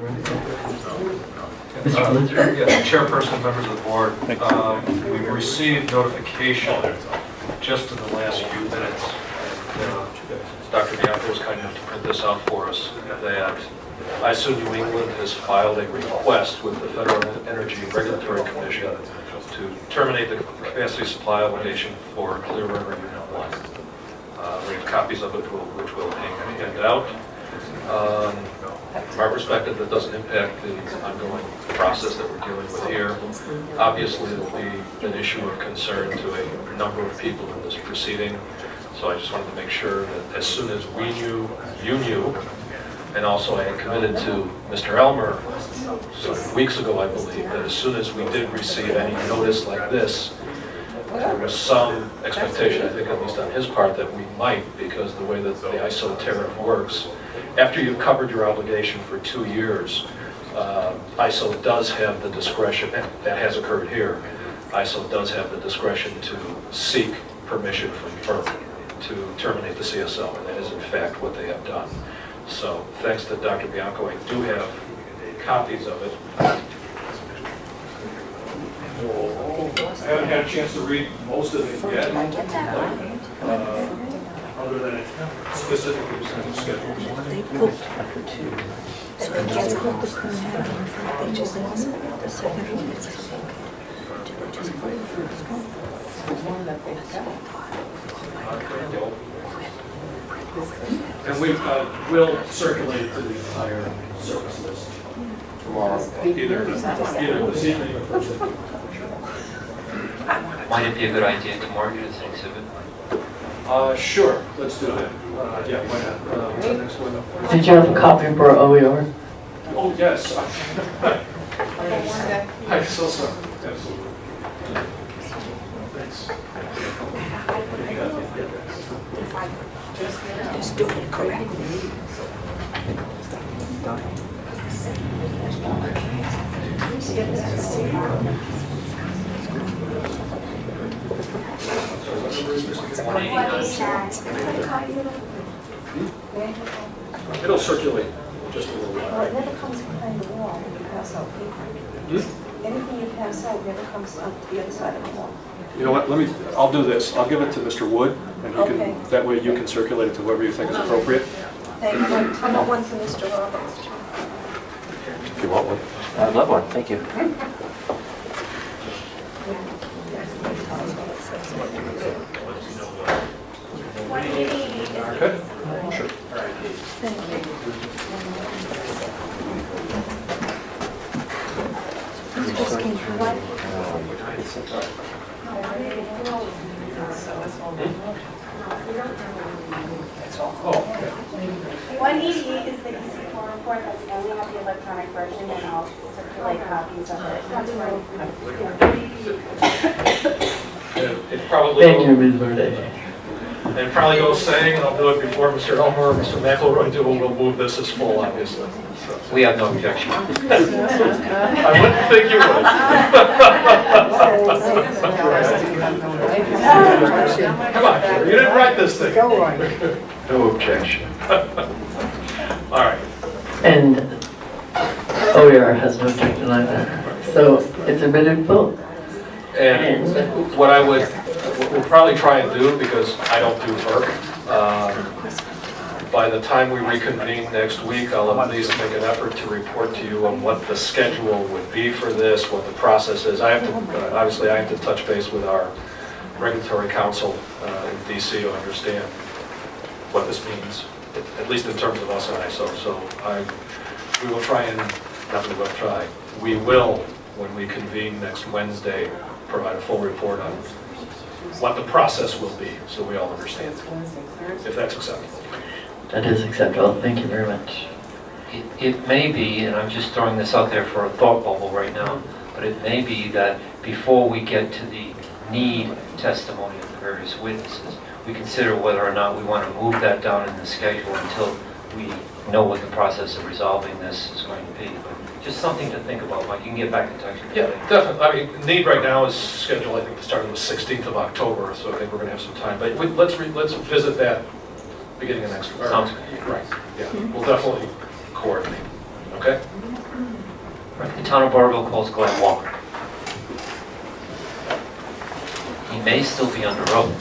Yes, Chairperson, members of the board, we've received notification just in the last few minutes, and Dr. Bianco was kind enough to print this out for us, that ISO New England has filed a request with the Federal Energy Regulatory Commission to terminate the capacity supply obligation for Clear River Unit 1. We have copies of it which will hand out. From our perspective, that doesn't impact the ongoing process that we're dealing with here. Obviously, it'll be an issue of concern to a number of people in this proceeding. So I just wanted to make sure that as soon as we knew, you knew, and also I had committed to Mr. Elmer some weeks ago, I believe, that as soon as we did receive any notice like this, there was some expectation, I think at least on his part, that we might, because the way that the ISO tariff works, after you've covered your obligation for 2 years, ISO does have the discretion, and that has occurred here, ISO does have the discretion to seek permission from FERC to terminate the CSO, and that is in fact what they have done. So thanks to Dr. Bianco, I do have copies of it. I haven't had a chance to read most of it yet. Other than it specifically presenting schedules. They put so it gets put the permit on the front pages and also the second one is just put it first one. And we'll circulate to the entire service list tomorrow, either this evening or Thursday. Might it be a good idea to mark it as an exhibit? Sure, let's do that. Yeah, why not? What's the next one? Did you have a copy for OER? Oh, yes. I'm so sorry. Absolutely. Thanks. Just do it correctly. It'll circulate just a little while. Well, it never comes behind the wall when you pass out paper. Anything you pass out never comes out the other side of the wall. You know what, I'll do this. I'll give it to Mr. Wood, and he Okay. can, that way you can circulate it to whoever you think is appropriate. Thank you. I want one for Mr. Roberts. If you want one. I'd love one, thank you. Okay? Sure. This just came through. What? Oh, okay. 188 is the EC4 report. That's the only have the electronic version, and I'll circulate copies of it. It probably Thank you, Ms. Verde. it probably goes saying, and I'll do it before Mr. Elmer or Mr. MacElroy do, we'll move this as full, obviously. So. We have no objection. I wouldn't think you would. Come on, you didn't write this thing. No objection. All right. And OER has no objection either. So it's admitted full. And what we'll probably try and do, because I don't do FERC, by the time we reconvene next week, I'll at least make an effort to report to you on what the schedule would be for this, what the process is. I have to, obviously, I have to touch base with our regulatory counsel in DC to understand what this means, at least in terms of us and ISO. So we will try and, not we will try, we will, when we convene next Wednesday, provide a full report on what the process will be, so we all understand, if that's acceptable. That is acceptable, thank you very much. It may be, and I'm just throwing this out there for a thought bubble right now, but it may be that before we get to the need testimony of the various witnesses, we consider whether or not we want to move that down in the schedule until we know what the process of resolving this is going to be. But just something to think about, Mike. You can get back in touch with me. Yeah, definitely. I mean, need right now is scheduled, I think, to start on the 16th of October, so I think we're going to have some time. But let's visit that beginning of next week. Sounds good. Right, yeah. We'll definitely coordinate. Okay? Right, the town of Barberville calls Glenn Walker. He may still be under oath.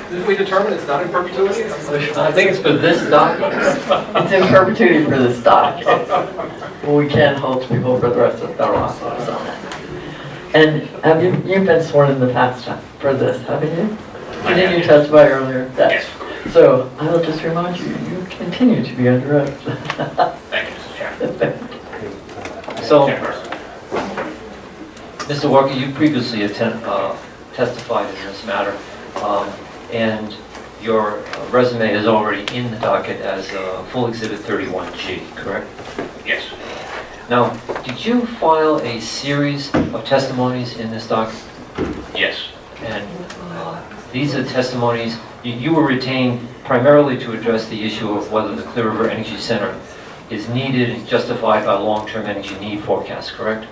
Didn't we determine it's not in perpetuity? I think it's for this document. It's in perpetuity for this document. But we can hold people for the rest of the federal office on that. And have you've been sworn in the past time for this, haven't you? Didn't you testify earlier? Yes. So I will just remind you, you continue to be under oath. Thank you, Mr. Chairman. So, Chairperson. Mr. Walker, you previously testified in this matter, and your resume is already in the docket as full exhibit 31G, correct? Yes. Now, did you file a series of testimonies in this docket? Yes. And these are testimonies, you were retained primarily to address the issue of whether the Clear River Energy Center is needed and justified by long-term energy need forecasts, correct?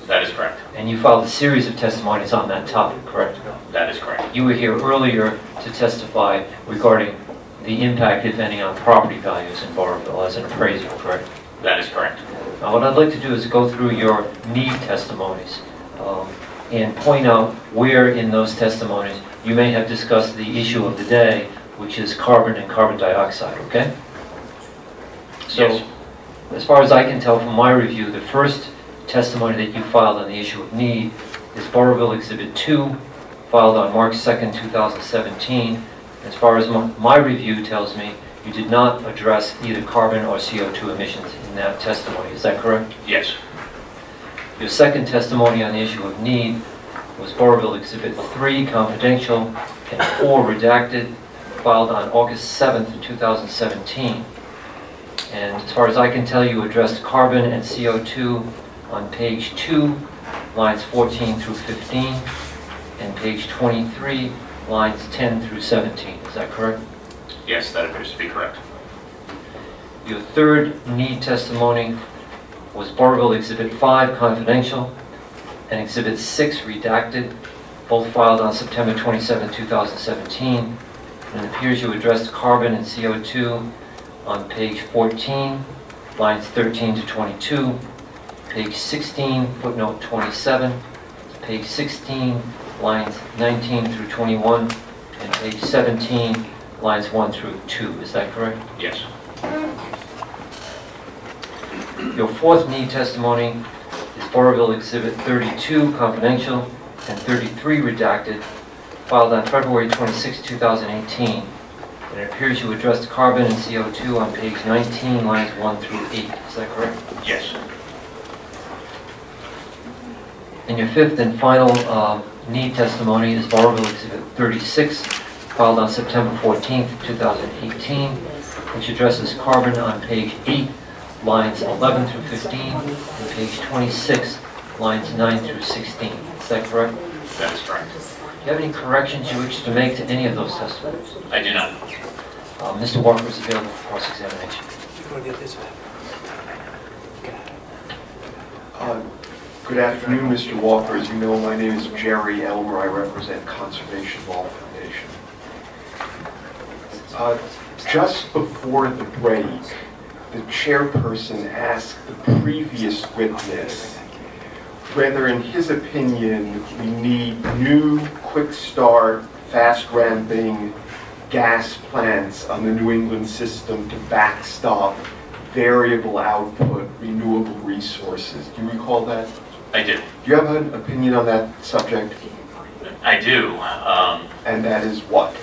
That is correct. And you filed a series of testimonies on that topic, correct? That is correct. You were here earlier to testify regarding the impact, if any, on property values in Barberville as an appraiser, correct? That is correct. Now, what I'd like to do is go through your need testimonies and point out where in those testimonies you may have discussed the issue of the day, which is carbon and carbon dioxide, okay? So, Yes. as far as I can tell from my review, the first testimony that you filed on the issue of need is Barberville Exhibit 2, filed on March 2nd, 2017. As far as my review tells me, you did not address either carbon or CO2 emissions in that testimony. Is that correct? Yes. Your second testimony on the issue of need was Barberville Exhibit 3, confidential, and 4, redacted, filed on August 7th, 2017. And as far as I can tell, you addressed carbon and CO2 on page 2, lines 14 through 15, and page 23, lines 10 through 17. Is that correct? Yes, that appears to be correct. Your third need testimony was Barberville Exhibit 5, confidential, and Exhibit 6, redacted, both filed on September 27, 2017. And it appears you addressed carbon and CO2 on page 14, lines 13 to 22, page 16, footnote 27, page 16, lines 19 through 21, and page 17, lines 1 through 2. Is that correct? Yes. Your fourth need testimony is Barberville Exhibit 32, confidential, and 33, redacted, filed on February 26, 2018. And it appears you addressed carbon and CO2 on page 19, lines 1 through 8. Is that correct? Yes. And your fifth and final need testimony is Barberville Exhibit 36, filed on September 14, 2018, which addresses carbon on page 8, lines 11 through 15, and page 26, lines 9 through 16. Is that correct? That is correct. Do you have any corrections you wish to make to any of those testimonies? I do not. Mr. Walker is available for cross-examination. Good afternoon, Mr. Walker. As you know, my name is Jerry Elmer. I represent Conservation Law Foundation. Just before the break, the chairperson asked the previous witness whether, in his opinion, we need new, quick-start, fast-ramping gas plants on the New England system to backstop variable output renewable resources. Do you recall that? I do. Do you have an opinion on that subject? I do. And that is what?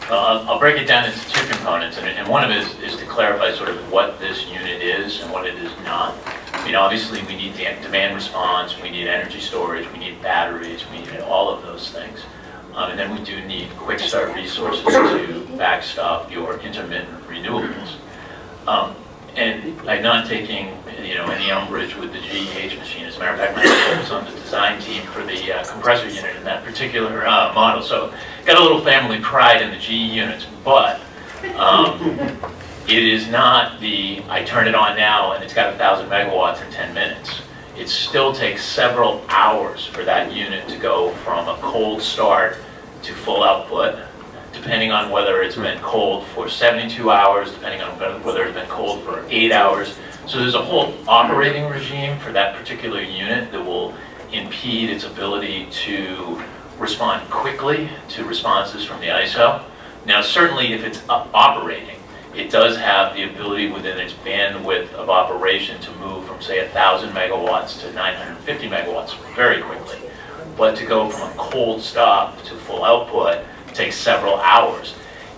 I'll break it down into two components, and one of it is to clarify sort of what this unit is and what it is not. I mean, obviously, we need demand response, we need energy storage, we need batteries, we need all of those things. And then we do need quick start resources to backstop your intermittent renewables. And I'm not taking, any umbrage with the GEH machine. As a matter of fact, I was on the design team for the compressor unit in that particular model. So got a little family pride in the GE units, but it is not I turn it on now and it's got 1,000 megawatts in 10 minutes. It still takes several hours for that unit to go from a cold start to full output, depending on whether it's been cold for 72 hours, depending on whether it's been cold for 8 hours. So there's a whole operating regime for that particular unit that will impede its ability to respond quickly to responses from the ISO. Now, certainly if it's operating, it does have the ability within its bandwidth of operation to move from, say, 1,000 megawatts to 950 megawatts very quickly. But to go from a cold stop to full output takes several hours.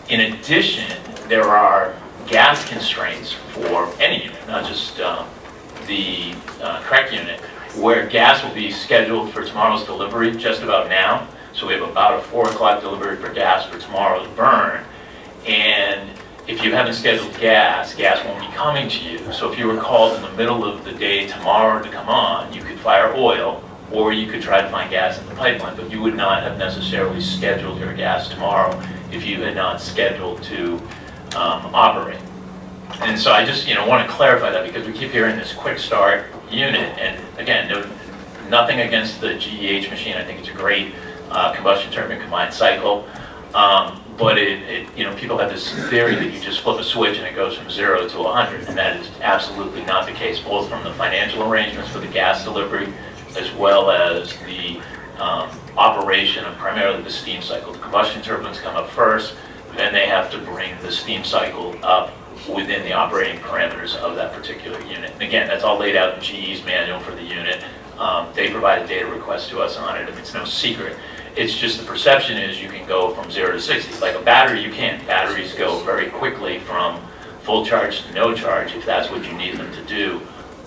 In addition, there are gas constraints for any unit, not just the CREC unit, where gas will be scheduled for tomorrow's delivery just about now. So we have about a 4 o'clock delivery for gas for tomorrow's burn. And if you haven't scheduled gas, gas won't be coming to you. So if you were called in the middle of the day tomorrow to come on, you could fire oil, or you could try to find gas in the pipeline, but you would not have necessarily scheduled your gas tomorrow if you had not scheduled to operate. And so I just want to clarify that, because we keep hearing this quick start unit, and again, nothing against the GEH machine. I think it's a great combustion turbine combined cycle. But people have this theory that you just flip a switch and it goes from 0 to 100, and that is absolutely not the case, both from the financial arrangements for the gas delivery as well as the operation of primarily the steam cycle. The combustion turbines come up first, then they have to bring the steam cycle up within the operating parameters of that particular unit. And again, that's all laid out in GE's manual for the unit. They provide a data request to us on it, and it's no secret. It's just the perception is you can go from 0 to 60. Like a battery, you can't. Batteries go very quickly from full charge to no charge if that's what you need them to do,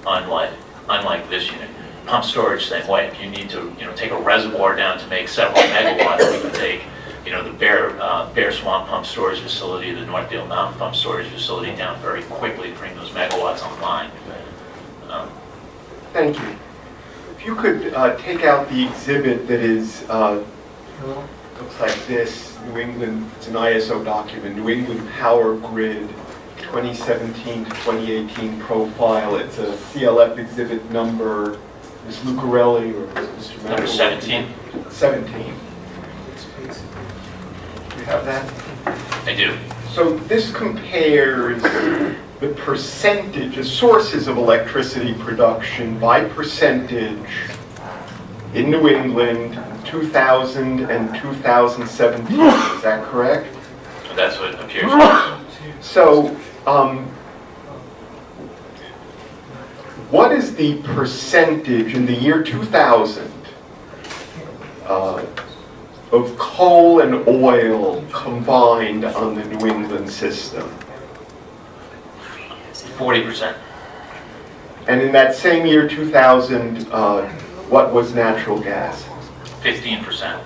unlike this unit. Pump storage, same way. If you need to take a reservoir down to make several megawatts, we can take the Bear Swamp Pump Storage Facility, the Northdale Mountain Pump Storage Facility down very quickly to bring those megawatts online. Thank you. If you could take out the exhibit that is, looks like this, New England, it's an ISO document, New England Power Grid 2017 to 2018 profile. It's a CLF exhibit number, Ms. Lucarelli or Mr. MacElroy? Number 17. 17. You have that? I do. So this compares the percentage of sources of electricity production by percentage in New England, 2000 and 2017. Is that correct? That's what appears. So, what is the percentage in the year 2000 of coal and oil combined on the New England system? 40%. And in that same year 2000, what was natural gas? 15%.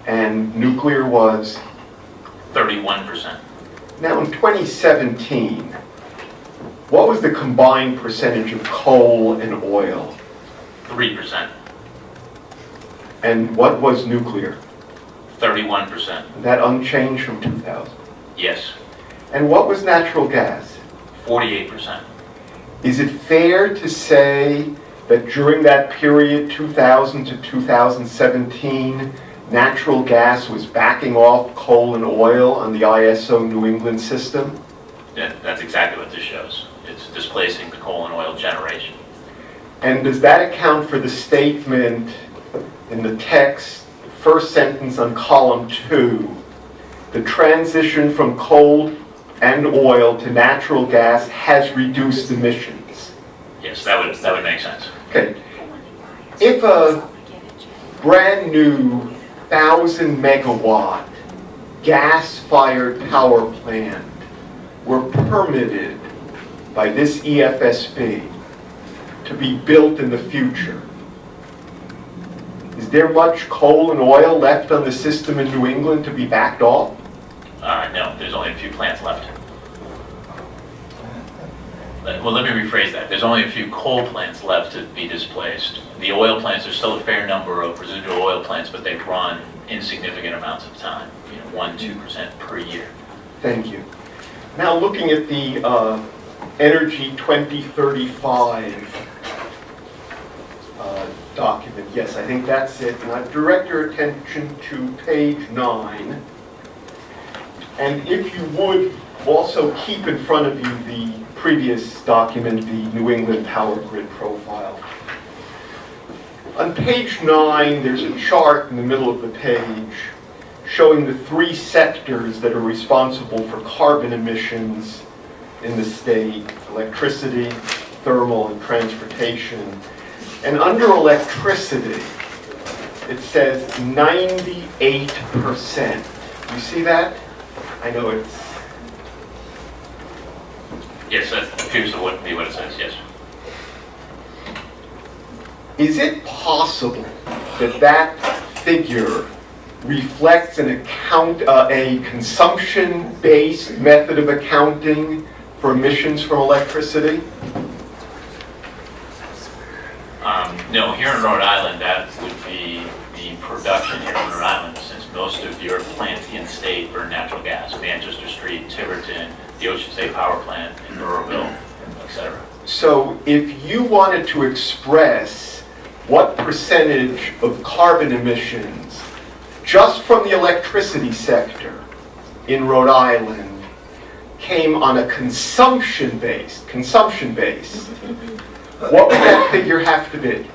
And nuclear was? 31%. Now in 2017, what was the combined percentage of coal and oil? 3%. And what was nuclear? 31%. That unchanged from 2000. Yes. And what was natural gas? 48%. Is it fair to say that during that period, 2000 to 2017, natural gas was backing off coal and oil on the ISO New England system? Yeah, that's exactly what this shows. It's displacing the coal and oil generation. And does that account for the statement in the text, the first sentence on column 2, the transition from coal and oil to natural gas has reduced emissions? Yes, that would make sense. Okay. If a brand new 1,000 megawatt gas-fired power plant were permitted by this EFSB to be built in the future, is there much coal and oil left on the system in New England to be backed off? No, there's only a few plants left. Well, let me rephrase that. There's only a few coal plants left to be displaced. The oil plants, there's still a fair number of residual oil plants, but they run insignificant amounts of time, 1-2% per year. Thank you. Now looking at the Energy 2035 document, yes, I think that's it. And I direct your attention to page 9. And if you would, also keep in front of you the previous document, the New England Power Grid Profile. On page 9, there's a chart in the middle of the page showing the 3 sectors that are responsible for carbon emissions in the state: electricity, thermal, and transportation. And under electricity, it says 98%. You see that? I know it's... Yes, that appears to be what it says, yes. Is it possible that that figure reflects a consumption-based method of accounting for emissions from electricity? No, here in Rhode Island, that would be the production here in Rhode Island, since most of your plants in state burn natural gas. Manchester Street, Tiverton, the Ocean State Power Plant in Burrowville, etc. So if you wanted to express what percentage of carbon emissions just from the electricity sector in Rhode Island came on a consumption base, what would that figure have to be?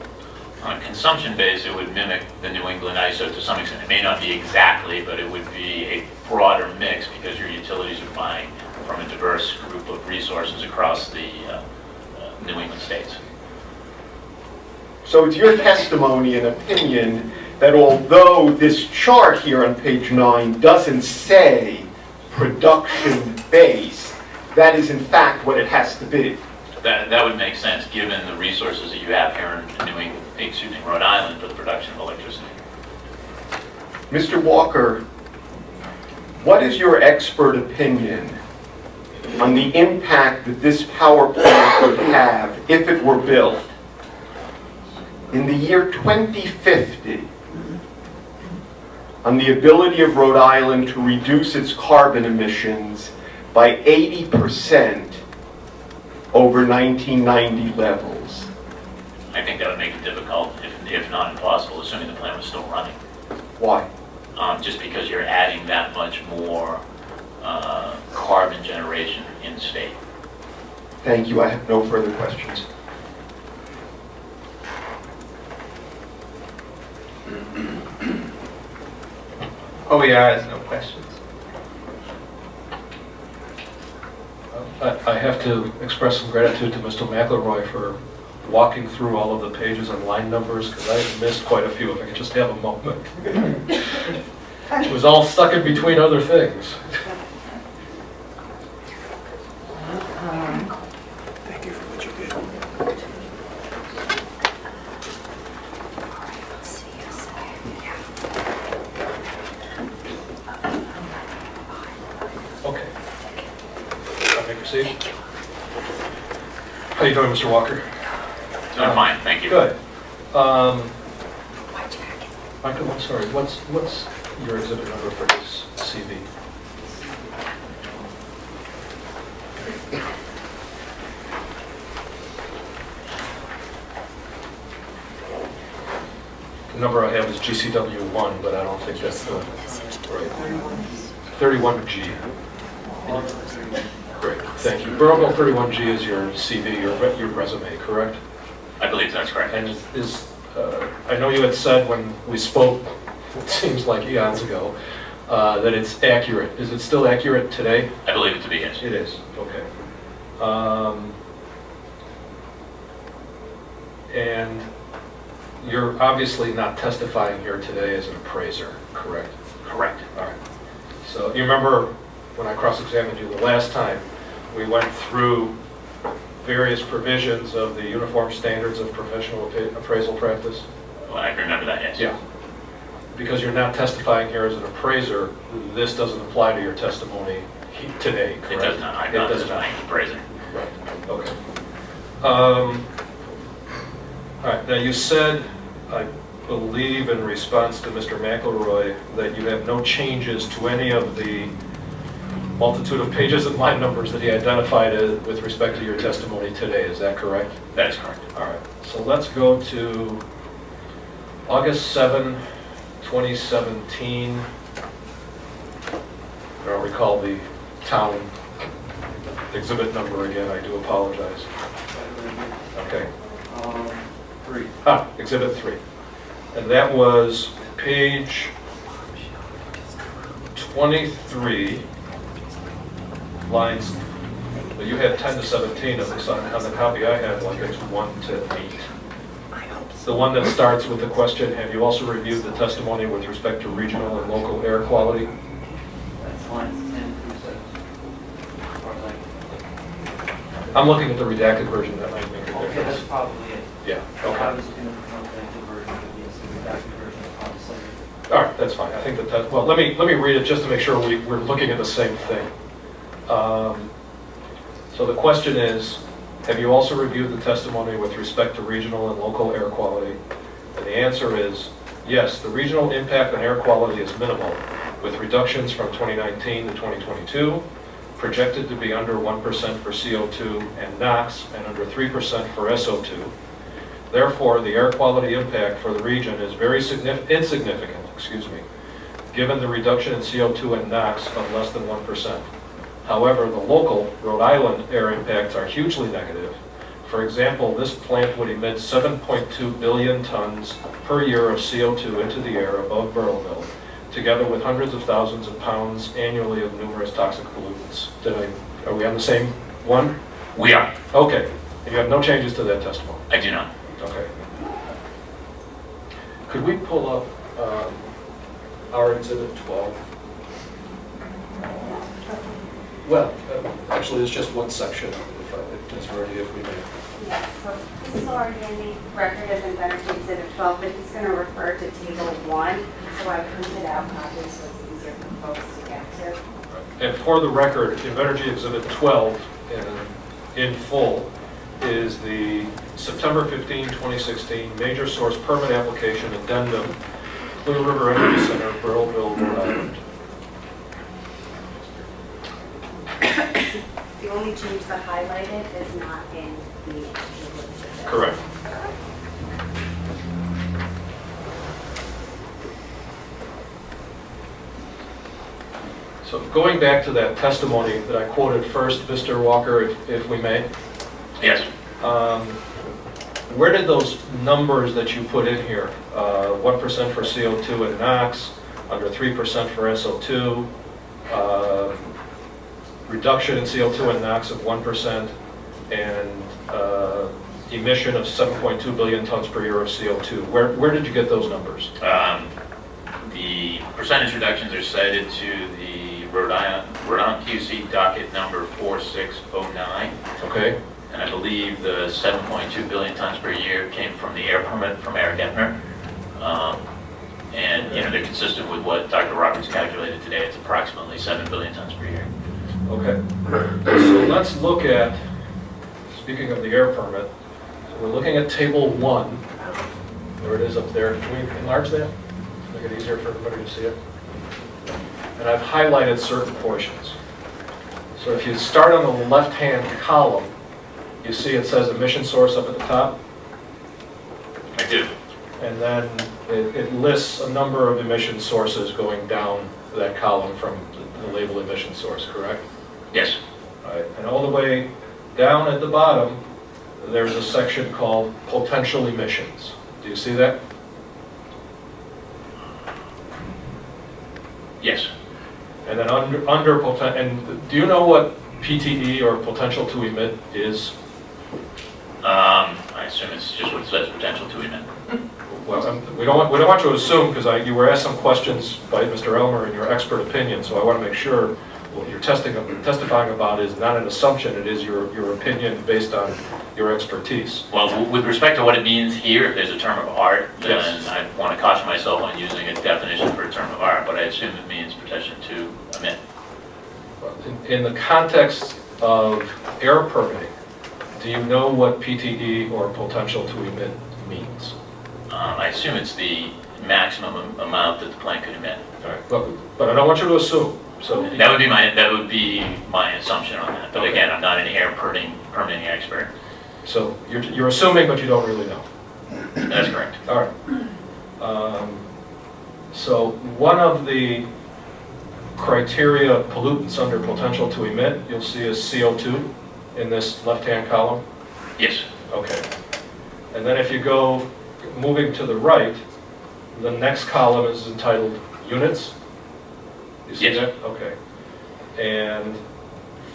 On a consumption base, it would mimic the New England ISO to some extent. It may not be exactly, but it would be a broader mix because your utilities are buying from a diverse group of resources across the New England states. So it's your testimony and opinion that although this chart here on page 9 doesn't say production-based, that is in fact what it has to be. That would make sense given the resources that you have here in Rhode Island for the production of electricity. Mr. Walker, what is your expert opinion on the impact that this power plant would have if it were built in the year 2050 on the ability of Rhode Island to reduce its carbon emissions by 80% over 1990 levels? I think that would make it difficult, if not impossible, assuming the plant was still running. Why? Just because you're adding that much more carbon generation in the state. Thank you. I have no further questions. OER has no questions. I have to express some gratitude to Mr. MacElroy for walking through all of the pages and line numbers, because I missed quite a few. If I could just have a moment. It was all stuck in between other things. Thank you for what you did. Okay. I'll make a seat. How you doing, Mr. Walker? Doing fine, thank you. Good. Michael, I'm sorry. What's your exhibit number for this CV? The number I have is GCW1, but I don't think that's the right. 31G. Great, thank you. Burrowville 31G is your CV, your resume, correct? I believe that's correct. And I know you had said when we spoke, it seems like eons ago, that it's accurate. Is it still accurate today? I believe it to be, yes. It is, okay. And you're obviously not testifying here today as an appraiser, correct? Correct. All right. So you remember when I cross-examined you the last time, we went through various provisions of the Uniform Standards of Professional Appraisal Practice? Well, I can remember that, yes. Yeah. Because you're not testifying here as an appraiser, this doesn't apply to your testimony today, correct? It does not. I'm not testifying as appraiser. Right, okay. All right, now you said, I believe in response to Mr. MacElroy, that you have no changes to any of the multitude of pages and line numbers that he identified with respect to your testimony today. Is that correct? That is correct. All right, so let's go to August 7, 2017. don't recall the town exhibit number again, I do apologize. Okay. 3. Exhibit 3. And that was page 23, lines, well, you had 10 to 17 of this. On the copy I had, like it's 1 to 8. The one that starts with the question, have you also reviewed the testimony with respect to regional and local air quality? That's lines 10 through 7. I'm looking at the redacted version, that might make a Okay, that's difference. probably it. Yeah, I okay. was looking at the non-redacted version, but yes, the redacted version is probably slightly. All right, that's fine. I think that, well, let me read it just to make sure we're looking at the same thing. So the question is, have you also reviewed the testimony with respect to regional and local air quality? And the answer is, yes, the regional impact on air quality is minimal, with reductions from 2019 to 2022, projected to be under 1% for CO2 and NOx, and under 3% for SO2. Therefore, the air quality impact for the region is very insignificant, given the reduction in CO2 and NOx of less than 1%. However, the local Rhode Island air impacts are hugely negative. For example, this plant would emit 7.2 billion tons per year of CO2 into the air above Burrillville, together with hundreds of thousands of pounds annually of numerous toxic pollutants. Are we on the same one? We are. Okay. And you have no changes to that testimony? I do not. Okay. Could we pull up our exhibit 12? Well, actually, it's just one section, if it's ready, if we may. Yeah, so this is already in the record as Energy Exhibit 12, but he's going to refer to Table 1, so I printed out copies so it's easier for folks to get to. And for the record, Energy Exhibit 12 in full is the September 15, 2016 Major Source Permit Application Addendum, Clear River Energy Center, Burrillville, Rhode Island. The only change that highlighted is not in the exhibit. Correct. So going back to that testimony that I quoted first, Mr. Walker, if we may. Yes. Where did those numbers that you put in here, 1% for CO2 and NOx, under 3% for SO2, reduction in CO2 and NOx of 1%, and emission of 7.2 billion tons per year of CO2. Where did you get those numbers? The percentage reductions are cited to the Rhode Island QC docket number 4609. Okay. And I believe the 7.2 billion tons per year came from the air permit from Eric Elmer. And, they're consistent with what Dr. Roberts calculated today. It's approximately 7 billion tons per year. Okay. So let's look at, speaking of the air permit, so we're looking at Table 1. There it is up there. Can we enlarge that? Make it easier for everybody to see it. And I've highlighted certain portions. So if you start on the left-hand column, you see it says emission source up at the top. I do. And then it lists a number of emission sources going down that column from the label emission source, correct? Yes. All right. And all the way down at the bottom, there's a section called potential emissions. Do you see that? Yes. And then under potential, and do you know what PTE or potential to emit is? I assume it's just what it says, potential to emit. Well, we don't want you to assume, because you were asked some questions by Mr. Elmer in your expert opinion, so I want to make sure what you're testifying about is not an assumption, it is your opinion based on your expertise. Well, with respect to what it means here, if there's a term of art, then Yes. I want to caution myself on using a definition for a term of art, but I assume it means potential to emit. In the context of air permitting, do you know what PTE or potential to emit means? I assume it's the maximum amount that the plant could emit. All right. But I don't want you to assume. So That would be my assumption on that. But Okay. again, I'm not an air permitting expert. So you're assuming, but you don't really know. That's correct. All right. So one of the criteria pollutants under potential to emit, you'll see is CO2 in this left-hand column. Yes. Okay. And then if you go, moving to the right, the next column is entitled units. You see Yes. that? Okay. And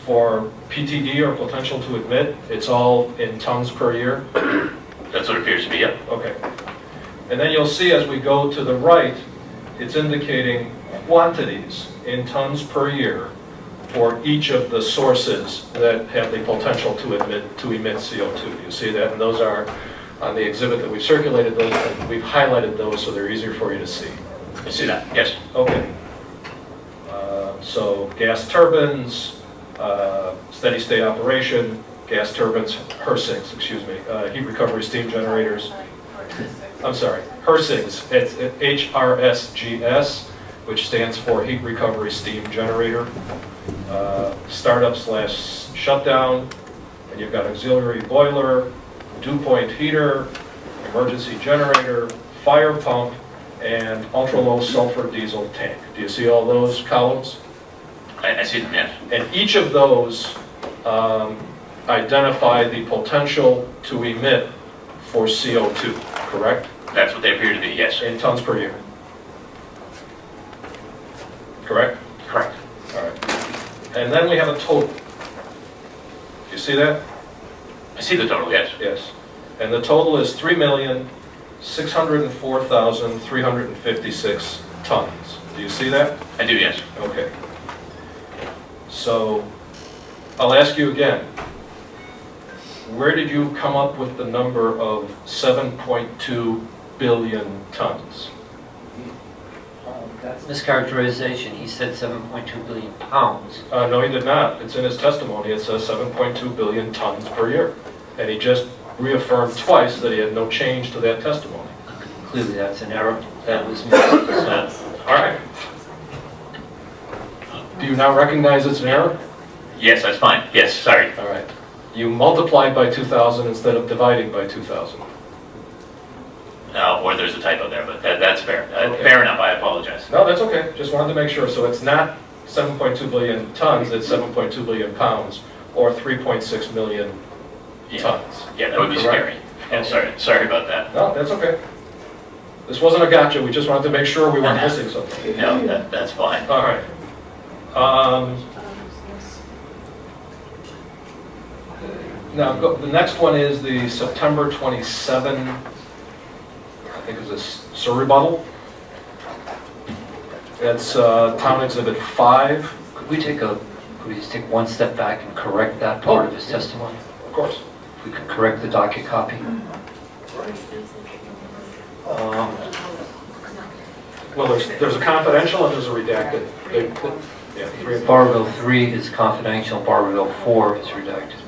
for PTD, or potential to emit, it's all in tons per year. That's what it appears to be, yep. Okay. And then you'll see as we go to the right, it's indicating quantities in tons per year for each of the sources that have the potential to emit CO2. You see that? And those are on the exhibit that we've circulated those, and we've highlighted those so they're easier for you to see. You see that? Yes. Okay. So gas turbines, steady state operation, gas turbines, HRSGs, excuse me, heat recovery steam generators. I'm sorry, HRSGs, it's HRSGS, which stands for heat recovery steam generator. Startup / shutdown, and you've got auxiliary boiler, dew point heater, emergency generator, fire pump, and ultra-low sulfur diesel tank. Do you see all those columns? I see them, yes. And each of those identify the potential to emit for CO2, correct? That's what they appear to be, yes. In tons per year. Correct? Correct. All right. And then we have a total. Do you see that? I see the total, yes. Yes. And the total is 3,604,356 tons. Do you see that? I do, yes. Okay. So I'll ask you again. Where did you come up with the number of 7.2 billion tons? That's mischaracterization. He said 7.2 billion pounds. No, he did not. It's in his testimony. It says 7.2 billion tons per year. And he just reaffirmed twice that he had no change to that testimony. Clearly, that's an error. That was missed. All right. Do you now recognize it's an error? Yes, that's fine. Yes, sorry. All right. You multiplied by 2,000 instead of dividing by 2,000. Or there's a typo there, but that's fair. Okay. Fair enough, I apologize. No, that's okay. Just wanted to make sure. So it's not 7.2 billion tons, it's 7.2 billion pounds, or 3.6 million tons. Yeah, that would be scary. Yeah, sorry about that. No, that's okay. This wasn't a gotcha. We just wanted to make sure we weren't missing something. No, that's fine. All right. Now, the next one is the September 27, I think is a surrebuttal. That's Town Exhibit 5. Could we just take one step back and correct that part of his testimony? Of course. If we could correct the docket copy. Well, there's a confidential and there's a redacted. Yeah, three. Barberville 3 is confidential, Barberville 4 is redacted.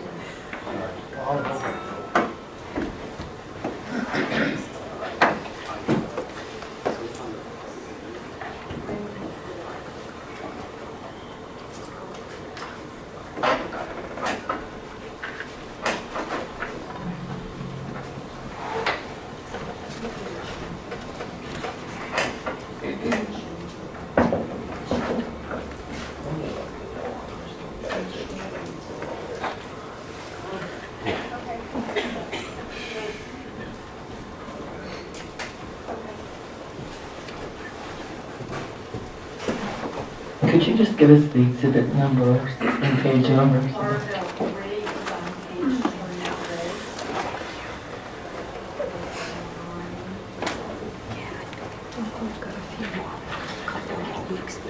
Could you just give us the exhibit numbers and page numbers? Barberville 3 is on page 23.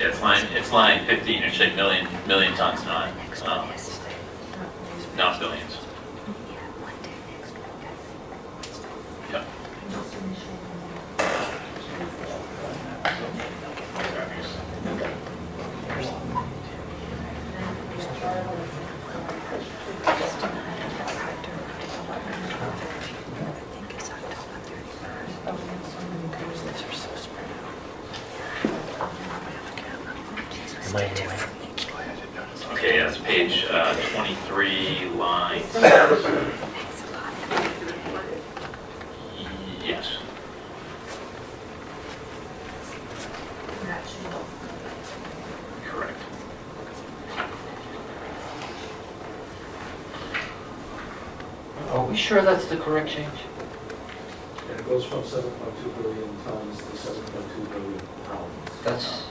It's line 15, it should million tons, not billions. Yep. Okay, that's page 23, line 6. Yes. Correct. we sure that's the correct change? And it goes from 7.2 billion tons to 7.2 billion pounds. That's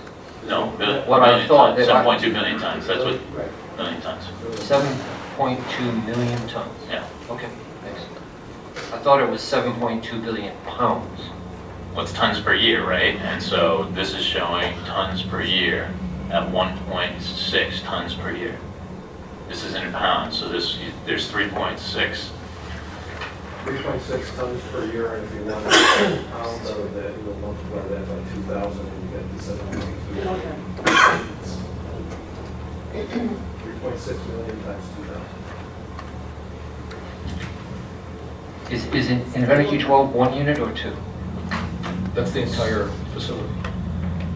No, What I thought, that I- 7.2 million tons, that's what, Right. million tons. 7.2 million tons. Yeah. Okay, thanks. I thought it was 7.2 billion pounds. Well, it's tons per year, right? And so this is showing tons per year at 1.6 tons per year. This isn't in pounds, so there's 3.6. 3.6 tons per year, and if you want pounds out of that, you'll multiply that by 2,000 and you get the 7.2. 3.6 million times 2,000. Is Invenergy 12 one unit or two? That's the entire facility.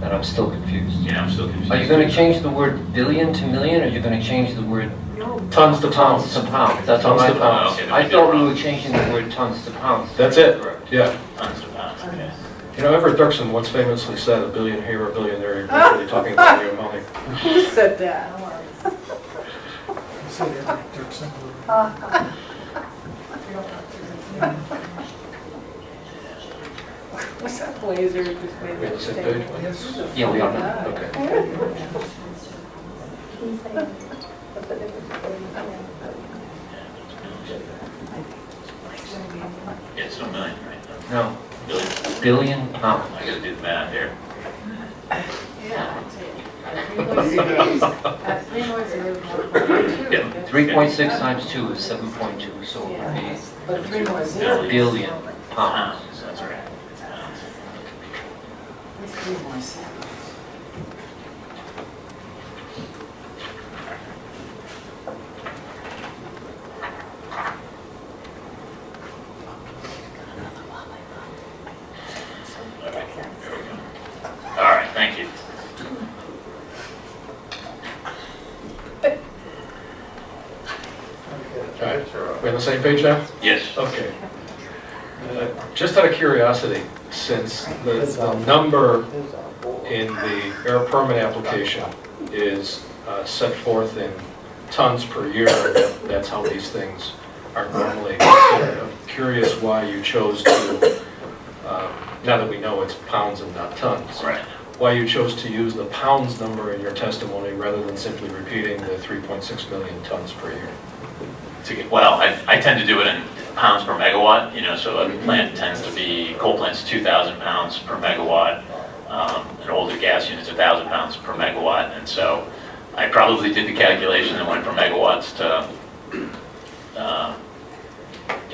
And I'm still confused. Yeah, I'm still confused. Are you going to change the word billion to million, or are you going to change the word Tons to tons to pounds? That's all I Tons to thought. pounds. Okay, then I we thought did we wrong. were changing the word tons to pounds. That's it. Correct. Yeah. Tons to pounds, okay. You know, Everett Dirksen once famously said, "A billion here, a billion there." You're really talking about real money. Who said that? What's that blazer? Just made We on the same page? Yeah, we are. Okay. Yeah, it's a million, right? No, Billion. billion pounds. I gotta do the math here. Yeah. 3.6 times 2 is 7.2, so it would be billion pounds. Pounds, that's right. Pounds. Okay, there we go. All right, thank you. All right. We on the same page now? Yes. Okay. Just out of curiosity, since the number in the air permit application is set forth in tons per year, that's how these things are normally considered. I'm curious why you chose to, now that we know it's pounds and not tons, Right. why you chose to use the pounds number in your testimony rather than simply repeating the 3.6 million tons per year. Well, I tend to do it in pounds per megawatt, you know, so a plant tends to be, coal plant's 2,000 pounds per megawatt. An older gas unit's 1,000 pounds per megawatt, and so I probably did the calculation and went from megawatts to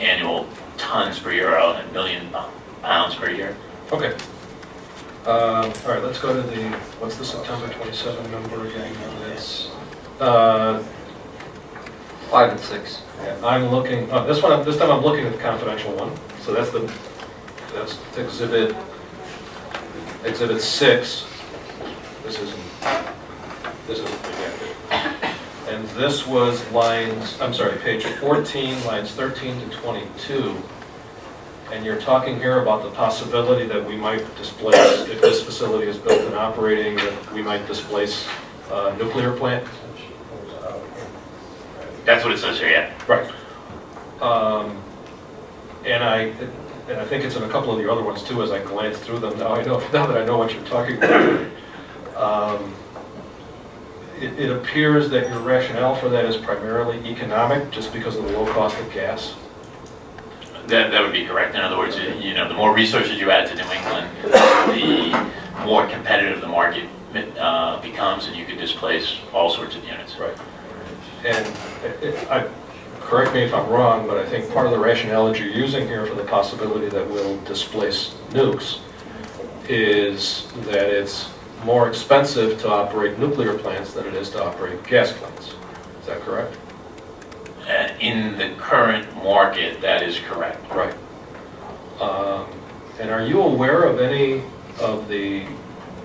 annual tons per year, a million pounds per year. Okay. All right, let's go to the, what's the September 27 number again? It's, 5 and 6. yeah, I'm looking, this time I'm looking at the confidential one. So that's exhibit 6. This isn't rejected. And this was page 14, lines 13 to 22. And you're talking here about the possibility that we might displace, if this facility is built and operating, that we might displace a nuclear plant. That's what it says here, yeah. Right. And I think it's in a couple of the other ones too, as I glance through them. Now that I know what you're talking about. It appears that your rationale for that is primarily economic, just because of the low cost of gas. That would be correct. In other words, you know, the more resources you add to New England, the more competitive the market becomes, and you could displace all sorts of units. Right. And correct me if I'm wrong, but I think part of the rationale that you're using here for the possibility that we'll displace nukes is that it's more expensive to operate nuclear plants than it is to operate gas plants. Is that correct? In the current market, that is correct. Right. And are you aware of any of the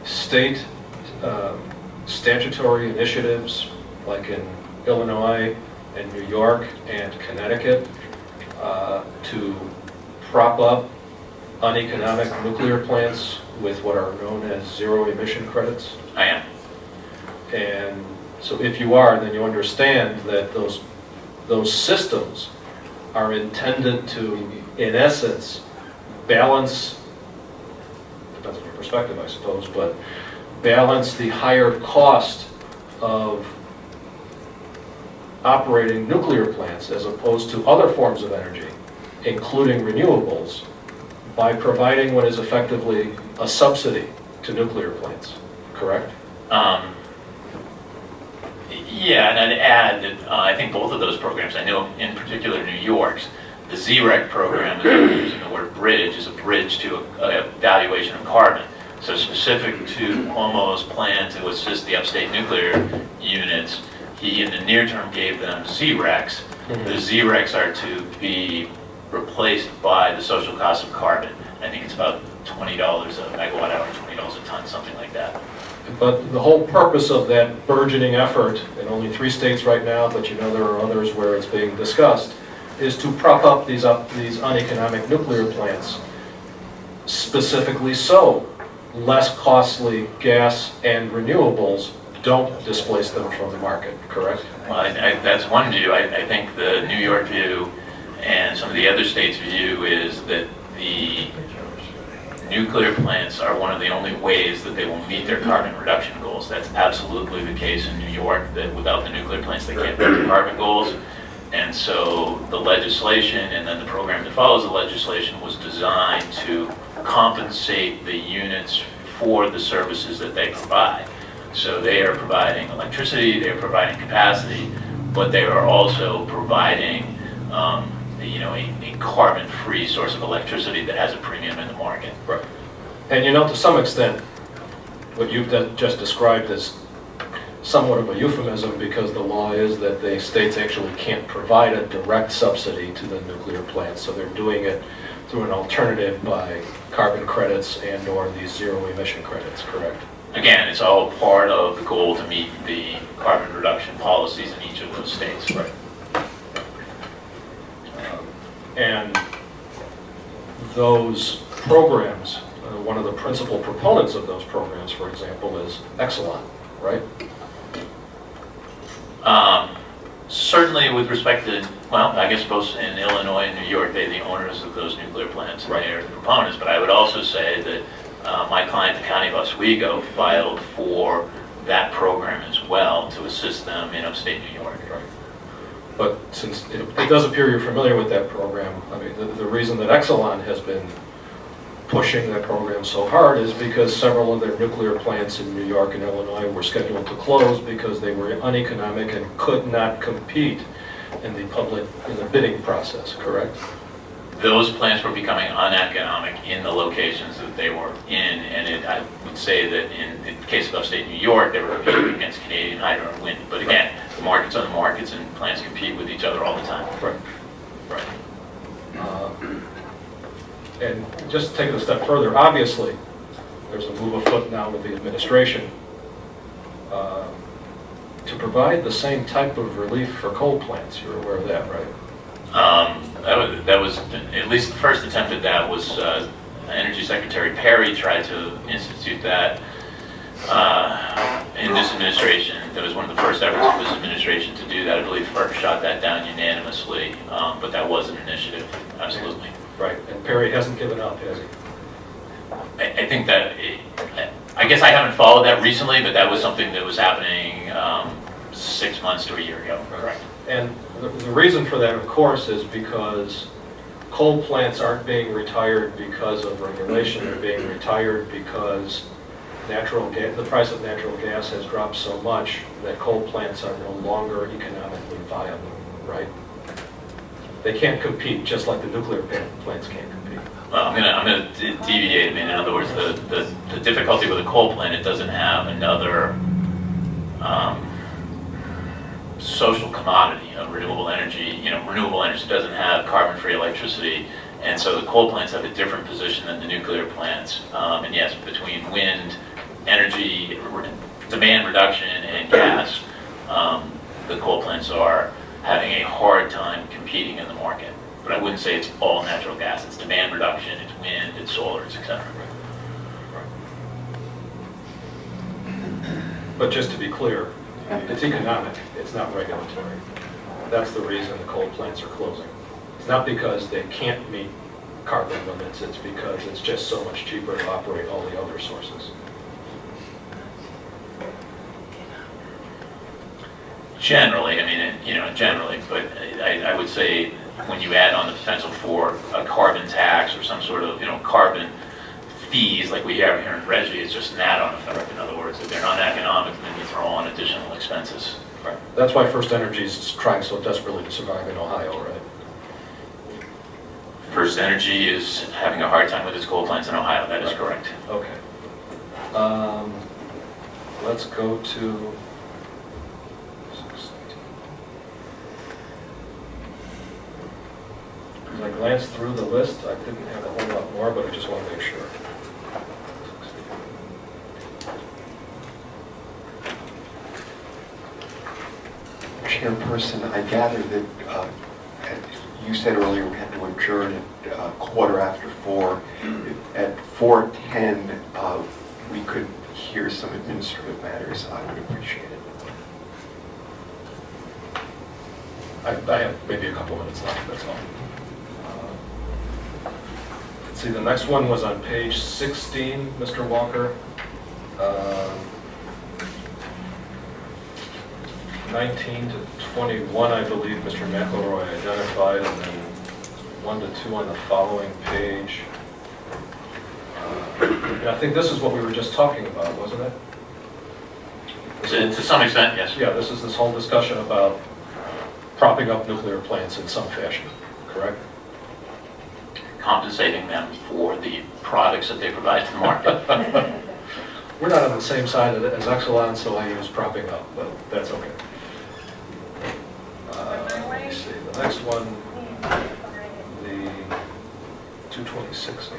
state statutory initiatives, like in Illinois and New York and Connecticut, to prop up uneconomic nuclear plants with what are known as zero emission credits? I am. And so if you are, then you understand that those systems are intended to, in essence, balance, depends on your perspective, I suppose, but balance the higher cost of operating nuclear plants as opposed to other forms of energy, including renewables, by providing what is effectively a subsidy to nuclear plants, correct? Yeah, and I'd add that I think both of those programs, I know in particular New York's, the ZREC program, using the word bridge, is a bridge to evaluation of carbon. So specific to Cuomo's plan to assist the upstate nuclear units, he in the near term gave them ZRECs. The ZRECs are to be replaced by the social cost of carbon. I think it's about $20 a megawatt hour, $20 a ton, something like that. But the whole purpose of that burgeoning effort, in only 3 states right now, but you know there are others where it's being discussed, is to prop up these uneconomic nuclear plants, specifically so less costly gas and renewables don't displace them from the market, correct? Well, that's one view. I think the New York view and some of the other states' view is that the nuclear plants are one of the only ways that they will meet their carbon reduction goals. That's absolutely the case in New York, that without the nuclear plants they can't meet their carbon goals. And so the legislation and then the program that follows the legislation was designed to compensate the units for the services that they provide. So they are providing electricity, they are providing capacity, but they are also providing a carbon-free source of electricity that has a premium in the market. Right. And you know, to some extent, what you've just described is somewhat of a euphemism, because the law is that the states actually can't provide a direct subsidy to the nuclear plants, so they're doing it through an alternative by carbon credits and or these zero emission credits, correct? Again, it's all part of the goal to meet the carbon reduction policies in each of those states. Right. And those programs, one of the principal proponents of those programs, for example, is Exelon, right? Certainly with respect to, well, I guess both in Illinois and New York, they're the owners of those nuclear plants, and they are the proponents. But I would also say that my client, the County of Oswego, filed for that program as well to assist them in upstate New York. Right. But since it does appear you're familiar with that program, I mean, the reason that Exelon has been pushing that program so hard is because several of their nuclear plants in New York and Illinois were scheduled to close because they were uneconomic and could not compete in the bidding process, correct? Those plants were becoming uneconomic in the locations that they were in, and I would say that in the case of upstate New York, they were competing against Canadian hydro and wind. But again, the markets are the markets, and plants compete with each other all the time. Right. Right. And just to take it a step further, obviously, there's a move afoot now with the administration to provide the same type of relief for coal plants. You're aware of that, right? That was at least the first attempt at that was Energy Secretary Perry tried to institute that in this administration. That was one of the first efforts of this administration to do that. I believe FERC shot that down unanimously, but that was an initiative, absolutely. Right, and Perry hasn't given up, has he? I think that, I guess I haven't followed that recently, but that was something that was happening 6 months to a year ago. Correct. And the reason for that, of course, is because coal plants aren't being retired because of regulation. They're being retired because the price of natural gas has dropped so much that coal plants are no longer economically viable, right? They can't compete, just like the nuclear plants can't compete. Well, I'm going to deviate. I mean, in other words, the difficulty with a coal plant, it doesn't have another social commodity of renewable energy. Renewable energy doesn't have carbon-free electricity, and so the coal plants have a different position than the nuclear plants. And yes, between wind, energy, demand reduction, and gas, the coal plants are having a hard time competing in the market. But I wouldn't say it's all natural gas. It's demand reduction, it's wind, it's solar, it's etc. But just to be clear, it's economic, it's not regulatory. That's the reason the coal plants are closing. It's not because they can't meet carbon limits, it's because it's just so much cheaper to operate all the other sources. Generally, I mean, generally, but I would say when you add on the potential for a carbon tax or some sort of, carbon fees like we have here in Reggie, it's just an add-on effect. In other words, if they're not economic, then you throw on additional expenses. Right. That's why First Energy is trying so desperately to survive in Ohio, right? First Energy is having a hard time with its coal plants in Ohio, that is correct. Okay. Let's go to 16. I glanced through the list, I didn't have a whole lot more, but I just want to make sure. Chairperson, I gather that you said earlier we had to adjourn at 4:15. At 4:10, we could hear some administrative matters. I would appreciate it. I have maybe a couple minutes left, that's all. Let's see, the next one was on page 16, Mr. Walker. 19 to 21, I believe Mr. MacElroy identified, and then 1 to 2 on the following page. And I think this is what we were just talking about, wasn't it? To some extent, yes. Yeah, this is this whole discussion about propping up nuclear plants in some fashion, correct? Compensating them for the products that they provide to the market. We're not on the same side as Exelon, so I use propping up, but that's okay. Let me see, the next one, the 22618. 226,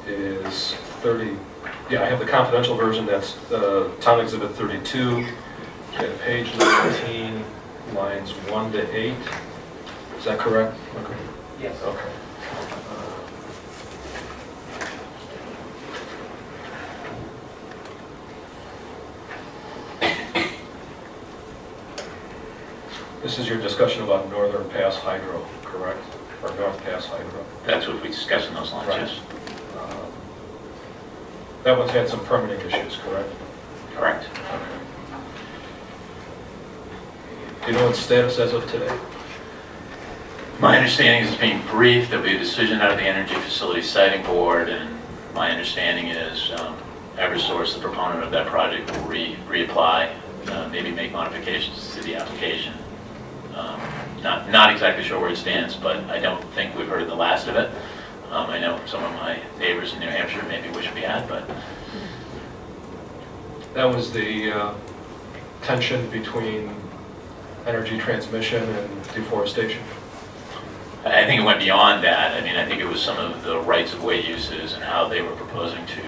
2018. Is 30, yeah, I have the confidential version, that's Town Exhibit 32, at page 19, lines 1 to 8. Is that correct? Okay. Yes. Okay. This is your discussion about Northern Pass Hydro, correct? Or North Pass Hydro? That's what we discussed in those lines, Right. yes. That one's had some permitting issues, correct? Correct. Okay. Do you know its status as of today? My understanding is it's being briefed, there'll be a decision out of the Energy Facility Siting Board, and my understanding is Eversource, the proponent of that project, will reapply, maybe make modifications to the application. Not exactly sure where it stands, but I don't think we've heard the last of it. I know some of my neighbors in New Hampshire maybe wish we had, but... That was the tension between energy transmission and deforestation? I think it went beyond that. I mean, I think it was some of the rights-of-way uses and how they were proposing to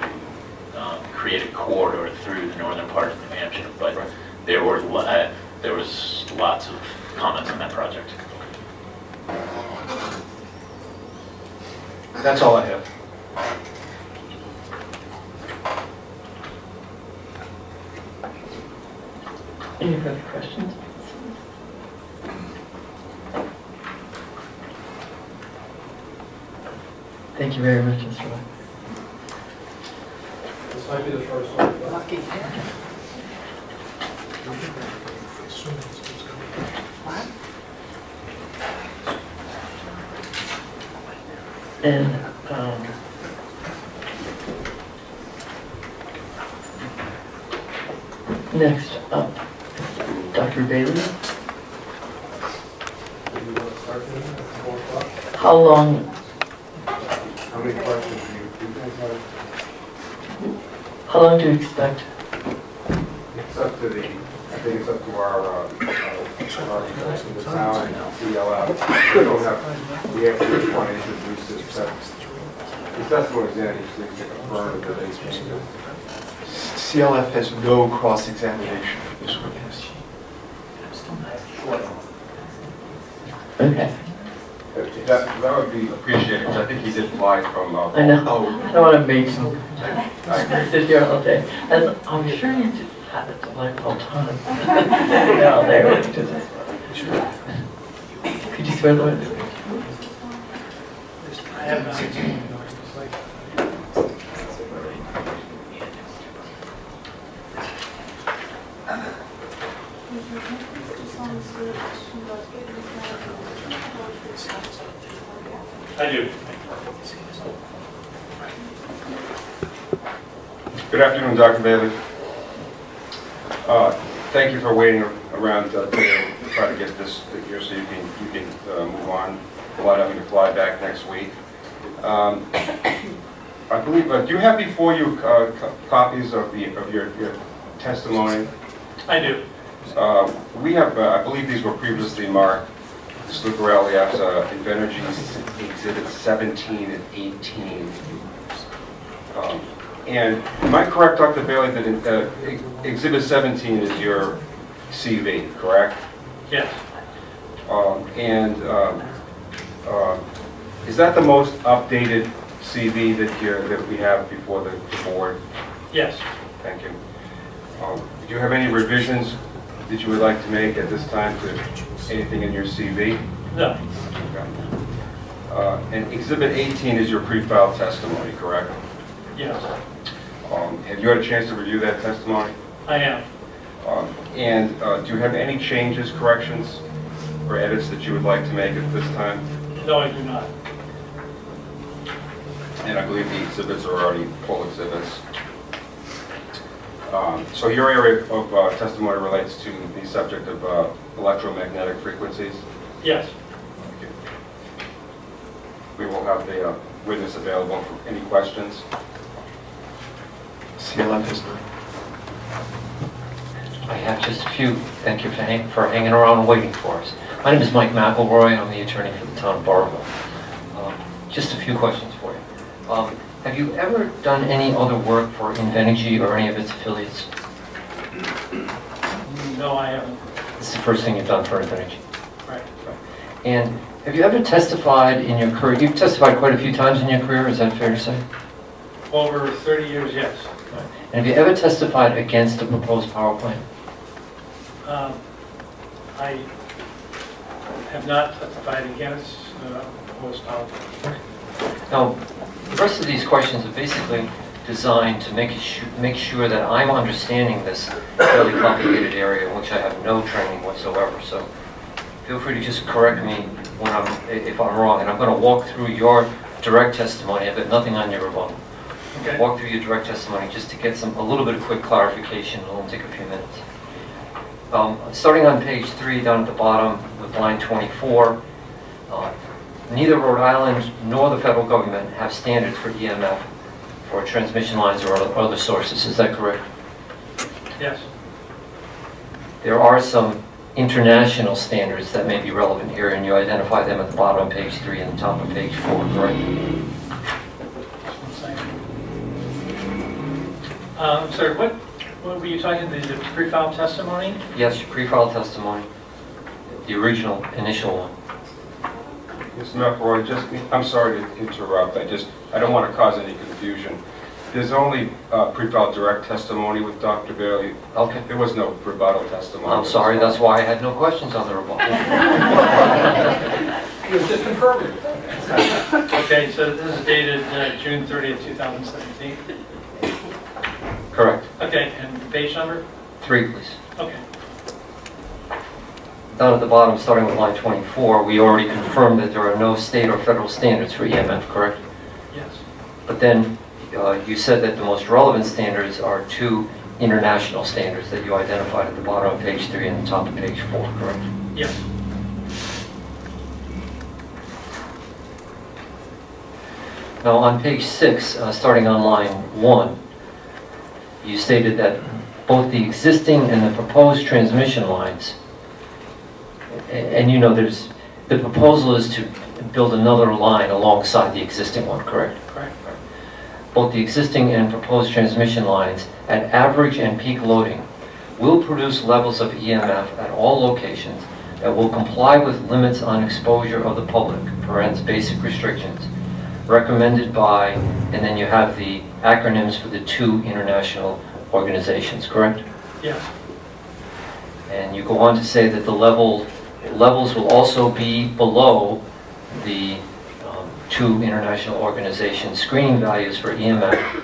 create a corridor through the northern part of New Hampshire. But right. there was lots of comments on that project. That's all I have. Any further questions? Thank you very much, Mr. White. This might be the first one. And next up, Dr. Bailey. How long? How many questions do you guys have? How long do you expect? It's up to the, I think it's up to our the town and CLF. We don't have, we actually want to introduce this successful exam, just to confirm that they change it. CLF has no cross-examination of this witness. Okay. That would be appreciated, because I think he did fly from, I know, I don't want to make him I agree. sit here all day. And I'm sure you just had it like all the time. Yeah, there, it just. Could you swear the witness? I have not. I do. Good afternoon, Dr. Bailey. Thank you for waiting around today to try to get this here so you can move on without having to fly back next week. I believe, do you have before you copies of your testimony? I do. We have, I believe these were previously marked. Slucarelli as Invenergy's Exhibit 17 and 18. And am I correct, Dr. Bailey, that Exhibit 17 is your CV, correct? Yes. Is that the most updated CV that we have before the board? Yes. Thank you. Do you have any revisions that you would like to make at this time to anything in your CV? No. Okay. And Exhibit 18 is your pre-filed testimony, correct? Yes. Have you had a chance to review that testimony? I am. Do you have any changes, corrections, or edits that you would like to make at this time? No, I do not. And I believe the exhibits are already full exhibits. So your area of testimony relates to the subject of electromagnetic frequencies? Yes. Okay. We will have the witness available for any questions. CLF history. I have just a few. Thank you for hanging around and waiting for us. My name is Mike MacElroy. I'm the attorney for the town of Barberville. Just a few questions for you. Have you ever done any other work for Invenergy or any of its affiliates? No, I haven't. This is the first thing you've done for Invenergy. Right. And have you ever testified in your career? You've testified quite a few times in your career, is that fair to say? Over 30 years, yes. And have you ever testified against a proposed power plant? I have not testified against proposed power plant. Now, the rest of these questions are basically designed to make sure that I'm understanding this fairly complicated area in which I have no training whatsoever. So feel free to just correct me if I'm wrong. And I'm going to walk through your direct testimony. I've got nothing on your rebuttal. Okay. Walk through your direct testimony just to get a little bit of quick clarification. It'll only take a few minutes. Starting on page 3 down at the bottom with line 24, neither Rhode Island nor the federal government have standards for EMF for transmission lines or other sources. Is that correct? Yes. There are some international standards that may be relevant here, and you identify them at the bottom of page 3 and the top of page 4, correct? Sorry, what were you talking about? The pre-filed testimony? Yes, your pre-filed testimony, the original, initial one. Mr. McElroy, I'm sorry to interrupt. I don't want to cause any confusion. There's only pre-filed direct testimony with Dr. Bailey. Okay. There was no rebuttal testimony. I'm sorry, that's why I had no questions on the rebuttal. He was just confirming. Okay, so this is dated June 30th, 2017. Correct. Okay, and page number? 3, please. Okay. Down at the bottom, starting with line 24, we already confirmed that there are no state or federal standards for EMF, correct? Yes. But then you said that the most relevant standards are 2 international standards that you identified at the bottom of page 3 and the top of page 4, correct? Yes. Now on page 6, starting on line 1, you stated that both the existing and the proposed transmission lines, and you know the proposal is to build another line alongside the existing one, correct? Correct. Both the existing and proposed transmission lines at average and peak loading will produce levels of EMF at all locations that will comply with limits on exposure of the public, parents, basic restrictions, recommended by, and then you have the acronyms for the 2 international organizations, correct? Yes. And you go on to say that the levels will also be below the 2 international organizations screening values for EMF,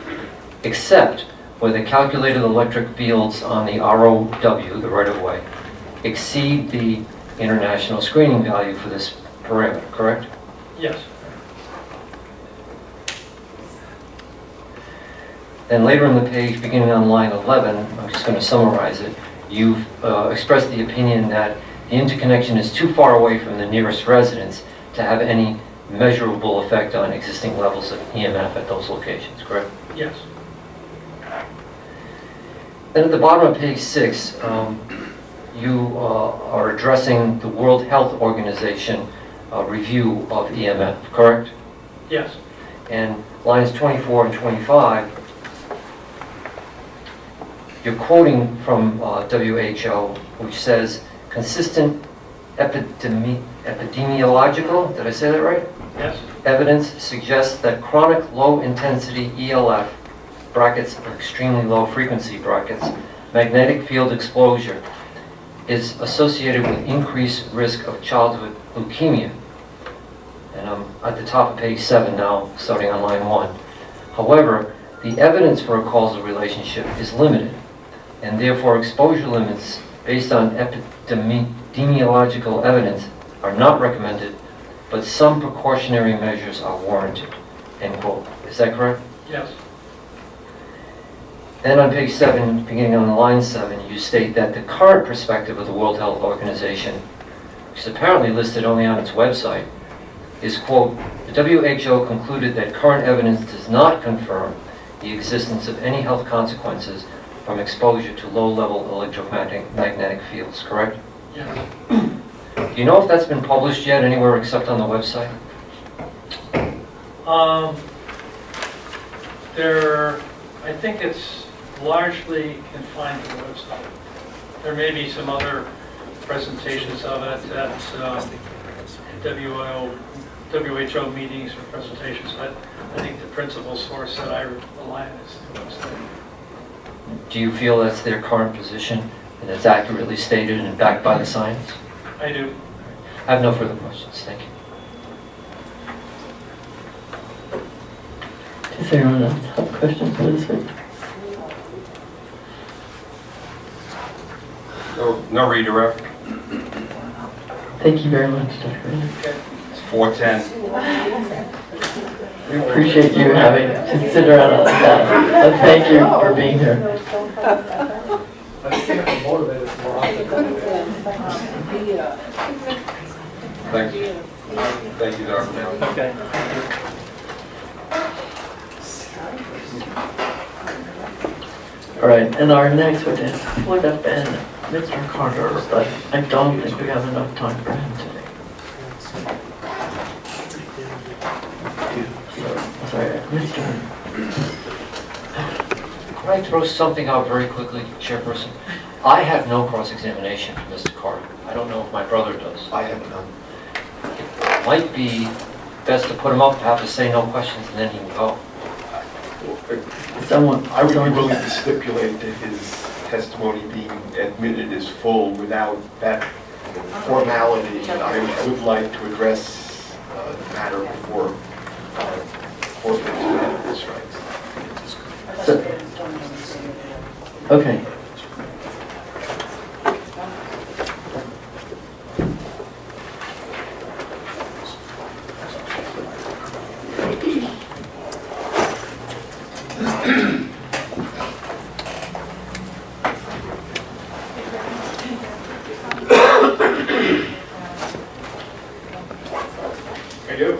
except where the calculated electric fields on the ROW, the right-of-way, exceed the international screening value for this parameter, correct? Yes. Then later in the page, beginning on line 11, I'm just going to summarize it, you've expressed the opinion that the interconnection is too far away from the nearest residence to have any measurable effect on existing levels of EMF at those locations, correct? Yes. Then at the bottom of page 6, you are addressing the World Health Organization review of EMF, correct? Yes. And lines 24 and 25, you're quoting from WHO, which says, consistent epidemiological, did I say that right? Yes. Evidence suggests that chronic low-intensity ELF, brackets, extremely low frequency brackets, magnetic field exposure is associated with increased risk of childhood leukemia. And I'm at the top of page 7 now, starting on line 1. However, the evidence for a causal relationship is limited, and therefore exposure limits based on epidemiological evidence are not recommended, but some precautionary measures are warranted, end quote. Is that correct? Yes. Then on page 7, beginning on line 7, you state that the current perspective of the World Health Organization, which is apparently listed only on its website, is, quote, the WHO concluded that current evidence does not confirm the existence of any health consequences from exposure to low-level electromagnetic fields, correct? Yes. Do you know if that's been published yet anywhere except on the website? I think it's largely confined to the website. There may be some other presentations of it at WHO meetings or presentations, but I think the principal source that I rely on is the website. Do you feel that's their current position and it's accurately stated and backed by the science? I do. I have no further questions. Thank you. Does anyone else have questions for this week? No redirect. Thank you very much, Dr. Reed. It's 4:10. We appreciate you having to sit around on that. And thank you for being here. Thank you. Thank you, Dr. Okay. All right, and our next witness would have been Mr. Carter, but I don't think we have enough time for him today. Sorry, Mr. Can I throw something out very quickly, Chairperson? I have no cross-examination from Mr. Carter. I don't know if my brother does. I have none. It might be best to put him up, have to say no questions, and then he can go. I would be willing to stipulate that his testimony being admitted as full without that formality. I would like to address the matter before forfeiture of his rights. Okay. I do.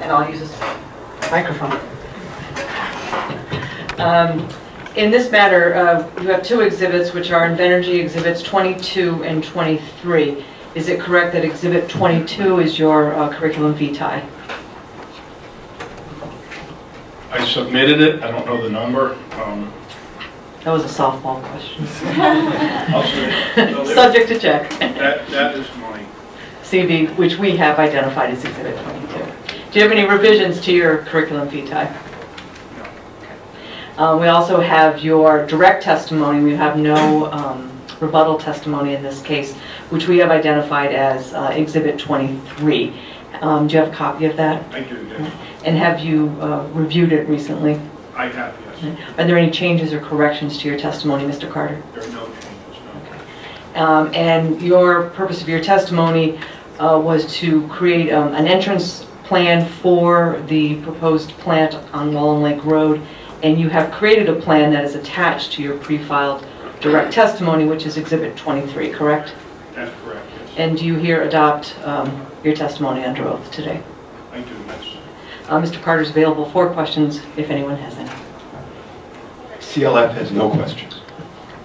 And I'll use this microphone. In this matter, you have 2 exhibits, which are Invenergy exhibits 22 and 23. Is it correct that exhibit 22 is your curriculum vitae? I submitted it, I don't know the number. That was a softball question. Also, Subject to check. that is my, CV, which we have identified as Exhibit 22. Do you have any revisions to your curriculum vitae? We also have your direct testimony. We have no rebuttal testimony in this case, which we have identified as Exhibit 23. Do you have a copy of that? I do, yes. And have you reviewed it recently? I have, yes. Are there any changes or corrections to your testimony, Mr. Carter? There are no changes, no. And your purpose of your testimony was to create an entrance plan for the proposed plant on Wallen Lake Road, and you have created a plan that is attached to your pre-filed direct testimony, which is Exhibit 23, correct? That's correct, yes. And do you here adopt your testimony under oath today? I do, yes. Mr. Carter is available for questions if anyone has any. CLF has no questions.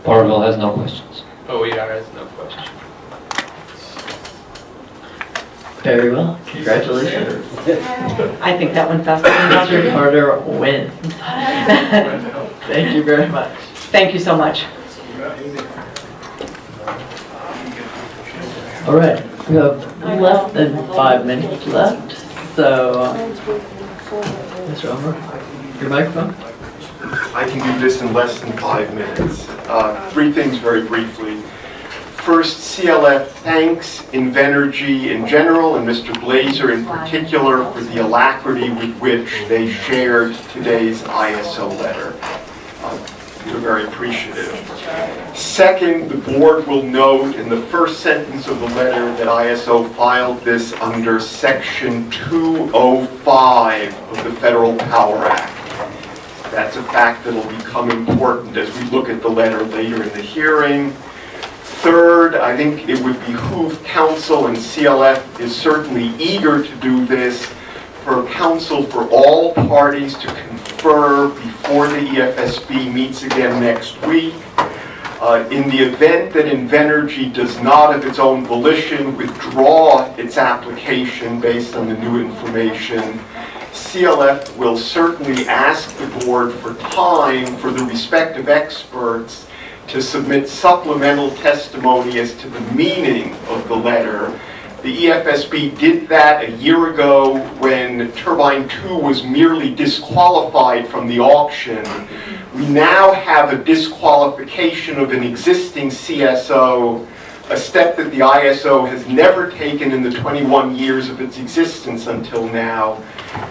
Barville has no questions. OER has no question. Very well. Congratulations. I think that went faster than Mr. Mr. Carter wins. Thank you very much. Thank you so much. All right, we have less than 5 minutes left, so Mr. Elmer, your microphone. I can do this in less than 5 minutes. 3 things very briefly. First, CLF thanks Invenergy in general and Mr. Glazer in particular for the alacrity with which they shared today's ISO letter. We're very appreciative. Second, the board will note in the first sentence of the letter that ISO filed this under Section 205 of the Federal Power Act. That's a fact that will become important as we look at the letter later in the hearing. Third, I think it would behoove council, and CLF is certainly eager to do this, for council for all parties to confer before the EFSB meets again next week. In the event that Invenergy does not, of its own volition, withdraw its application based on the new information, CLF will certainly ask the board for time for the respective experts to submit supplemental testimony as to the meaning of the letter. The EFSB did that a year ago when Turbine 2 was merely disqualified from the auction. We now have a disqualification of an existing CSO, a step that the ISO has never taken in the 21 years of its existence until now.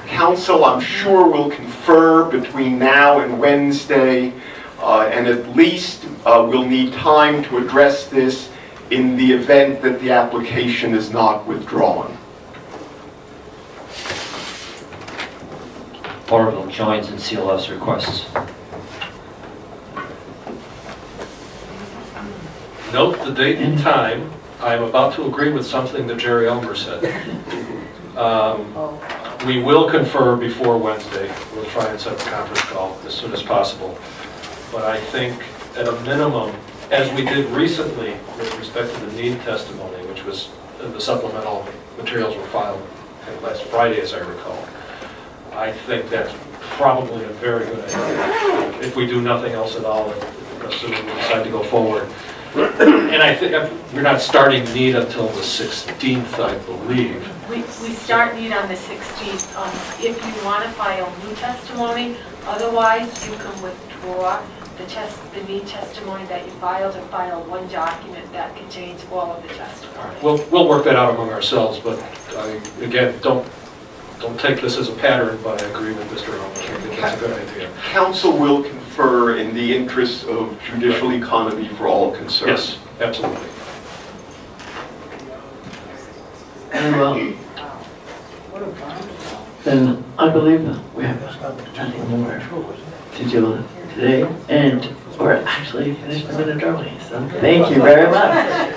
Council, I'm sure, will confer between now and Wednesday, and at least we'll need time to address this in the event that the application is not withdrawn. Barville joins in CLF's requests. Note the date and time. I'm about to agree with something that Jerry Elmer said. We will confer before Wednesday. We'll try and set up a conference call as soon as possible. But I think at a minimum, as we did recently with respect to the need testimony, which was the supplemental materials were filed last Friday, as I recall. I think that's probably a very good idea. If we do nothing else at all, assuming we decide to go forward. And I think we're not starting need until the 16th, I believe. We start need on the 16th. If you want to file new testimony, otherwise you can withdraw the need testimony that you filed and file one document that contains all of the testimony. We'll work that out among ourselves, but again, don't take this as a pattern, but I agree with Mr. Elmer. I think that's a good idea. Council will confer in the interest of judicial economy for all concerned. Yes, absolutely. Very well. Then I believe we have nothing more to do today, and we're actually finished the minute early, so thank you very much.